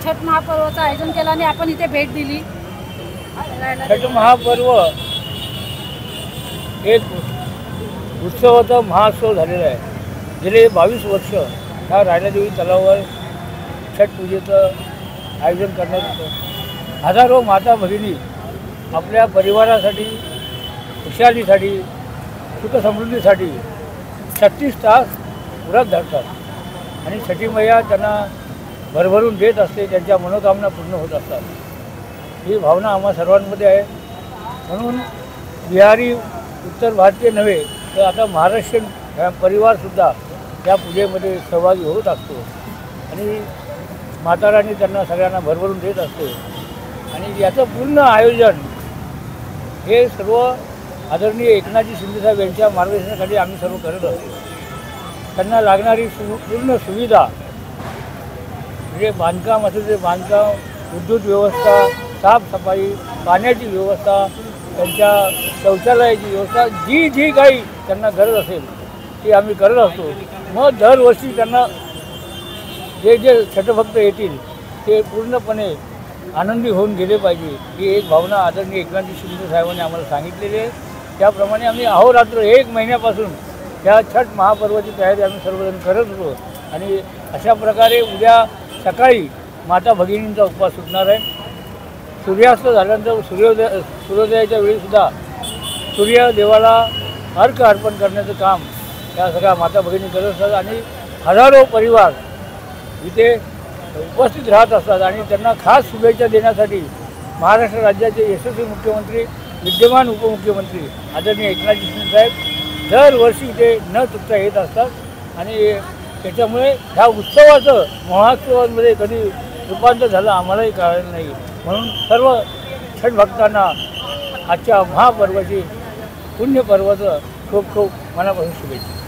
छठ महापर्वाचं आयोजन केलं आणि आपण इथे भेट दिली। छठ महापर्व एक उत्सवाचा महोत्सव झालेला आहे। गेले 22 वर्ष ह्या रायनादेवी तलावावर छठ पूजेचं आयोजन करण्यात येतं। हजारो माता भगिनी आपल्या परिवारासाठी, खुशालीसाठी, सुखसमृद्धीसाठी 36 तास व्रत धरतात आणि छठी मैया त्यांना भरभरून देत असते, त्यांच्या मनोकामना पूर्ण होत असतात। ही भावना आम्हा सर्वांमध्ये आहे। म्हणून बिहारी, उत्तर भारतीय नव्हे तर आता महाराष्ट्रीयन परिवारसुद्धा या पूजेमध्ये सहभागी होत असतो आणि माता राणी त्यांना सगळ्यांना भरभरून देत असते। आणि याचं पूर्ण आयोजन हे सर्व आदरणीय एकनाथजी शिंदेसाहेब यांच्या मार्गदर्शनाखाली आम्ही सर्व करत असतो। त्यांना लागणारी पूर्ण सुविधा म्हणजे बांधकाम असेल ते बांधकाम, विद्युत व्यवस्था, साफसफाई, पाण्याची व्यवस्था, त्यांच्या शौचालयाची व्यवस्था, जी काही त्यांना गरज असेल ती आम्ही करत असतो। मग दरवर्षी त्यांना जे छठभक्त येतील ते पूर्णपणे आनंदी होऊन गेले पाहिजे ही एक भावना आदरणीय एकनाथजी शिंदे साहेबांनी आम्हाला सांगितलेली आहे। त्याप्रमाणे आम्ही अहोरात्र 1 महिन्यापासून या छठ महापर्वाची तयारी आम्ही सर्वजण करत होतो आणि अशा प्रकारे उद्या सकाळी माता भगिनींचा उपवास सुटणार आहे। सूर्यास्त झाल्यानंतर सूर्योदयाच्या वेळीसुद्धा सूर्यदेवाला अर्घ अर्पण करण्याचं काम या सगळ्या माता भगिनी करत असतात आणि हजारो परिवार इथे उपस्थित राहत असतात आणि त्यांना खास शुभेच्छा देण्यासाठी महाराष्ट्र राज्याचे यशस्वी मुख्यमंत्री, विद्यमान उपमुख्यमंत्री आदरणीय एकनाथजी शिंदे साहेब दरवर्षी इथे न चुकता येत असतात आणि त्याच्यामुळे ह्या उत्सवाचं महोत्सवांमध्ये कधी रूपांतर झालं आम्हालाही कळलं नाही। म्हणून सर्व छठ भक्तांना आजच्या महापर्वाची पुण्यपर्वाचं खूप खूप मनापासून शुभेच्छा।